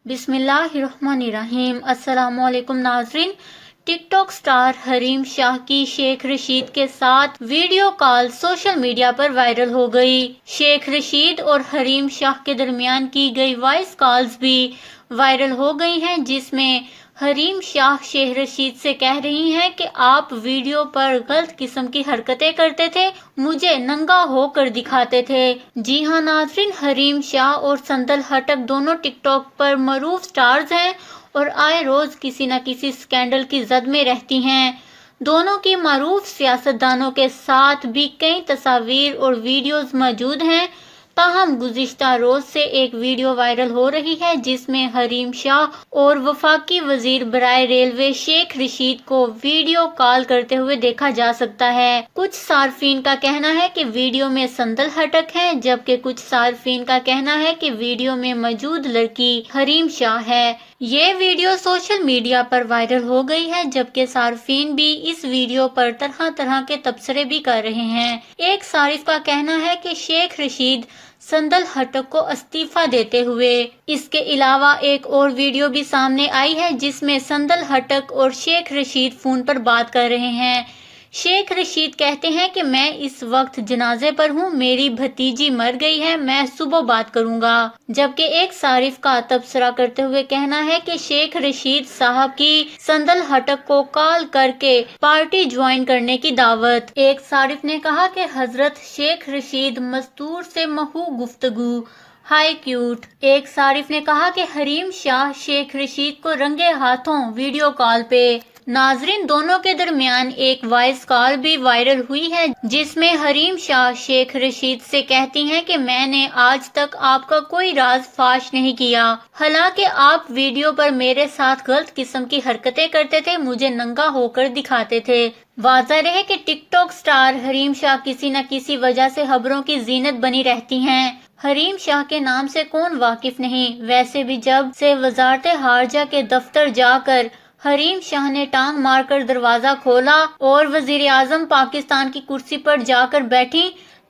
बिस्मिल्लाहिर्रहमानिर्रहीम। अस्सलामु अलैकुम नाजरीन। टिकटॉक स्टार हरीम शाह की शेख रशीद के साथ वीडियो कॉल सोशल मीडिया पर वायरल हो गई। शेख रशीद और हरीम शाह के दरमियान की गई वॉइस कॉल्स भी वायरल हो गई हैं, जिसमें हरीम शाह शेख रशीद से कह रही हैं कि आप वीडियो पर गलत किस्म की हरकतें करते थे, मुझे नंगा होकर दिखाते थे। जी हाँ नाजरीन, हरीम शाह और संदल हटक दोनों टिकटॉक पर मरूफ स्टार्स हैं और आए रोज किसी न किसी स्कैंडल की जद में रहती हैं। दोनों की मरूफ सियासतदानों के साथ भी कई तस्वीर और वीडियोस मौजूद हैं। ताहम गुज़िश्ता रोज से एक वीडियो वायरल हो रही है, जिसमें हरीम शाह और वफाकी वजीर बराए रेलवे शेख रशीद को वीडियो कॉल करते हुए देखा जा सकता है। कुछ सार्फिन का कहना है कि वीडियो में संदल हटक है, जबकि कुछ सार्फिन का कहना है कि वीडियो में मौजूद लड़की हरीम शाह है। ये वीडियो सोशल मीडिया पर वायरल हो गई है, जबकि सार्फिन भी इस वीडियो पर तरह तरह के तबसरे भी कर रहे हैं। एक सारिफ का कहना है कि शेख रशीद संदल हटक को इस्तीफा देते हुए। इसके अलावा एक और वीडियो भी सामने आई है, जिसमें संदल हटक और शेख रशीद फोन पर बात कर रहे हैं। शेख रशीद कहते हैं कि मैं इस वक्त जनाजे पर हूँ, मेरी भतीजी मर गई है, मैं सुबह बात करूंगा। जबकि एक सारिफ का तबसरा करते हुए कहना है कि शेख रशीद साहब की संदल हटक को कॉल करके पार्टी ज्वाइन करने की दावत। एक सारिफ ने कहा कि हजरत शेख रशीद मस्तूर से महू गुफ्तगू, हाय क्यूट। एक सारिफ ने कहा कि हरीम शाह शेख रशीद को रंगे हाथों वीडियो कॉल पे। नाजरीन, दोनों के दरमियान एक वॉइस कॉल भी वायरल हुई है, जिसमें हरीम शाह शेख रशीद से कहती हैं कि मैंने आज तक आपका कोई राज फाश नहीं किया, हालांकि आप वीडियो पर मेरे साथ गलत किस्म की हरकतें करते थे, मुझे नंगा होकर दिखाते थे। वाज़ह रहे कि टिकटॉक स्टार हरीम शाह किसी न किसी वजह से खबरों की जीनत बनी रहती हैं। हरीम शाह के नाम से कौन वाकिफ नहीं। वैसे भी जब से वजारत हारजा के दफ्तर जाकर हरीम शाह ने टांग मारकर दरवाजा खोला और वजीर आजम पाकिस्तान की कुर्सी पर जाकर बैठी,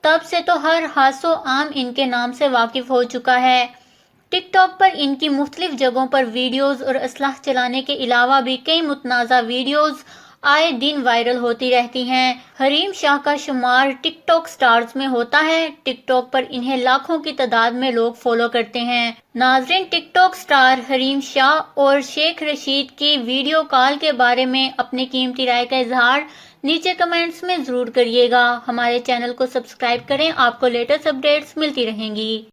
तब से तो हर हासो आम इनके नाम से वाकिफ हो चुका है। टिकटॉक पर इनकी मुख्तलिफ जगहों पर वीडियोस और असलाह चलाने के अलावा भी कई मुतनाज़ा वीडियोस आए दिन वायरल होती रहती हैं। हरीम शाह का शुमार टिकटॉक स्टार्स में होता है। टिकटॉक पर इन्हें लाखों की तादाद में लोग फॉलो करते हैं। नाजरीन, टिकटॉक स्टार हरीम शाह और शेख रशीद की वीडियो कॉल के बारे में अपनी कीमती राय का इजहार नीचे कमेंट्स में जरूर करिएगा। हमारे चैनल को सब्सक्राइब करें, आपको लेटेस्ट अपडेट्स मिलती रहेंगी।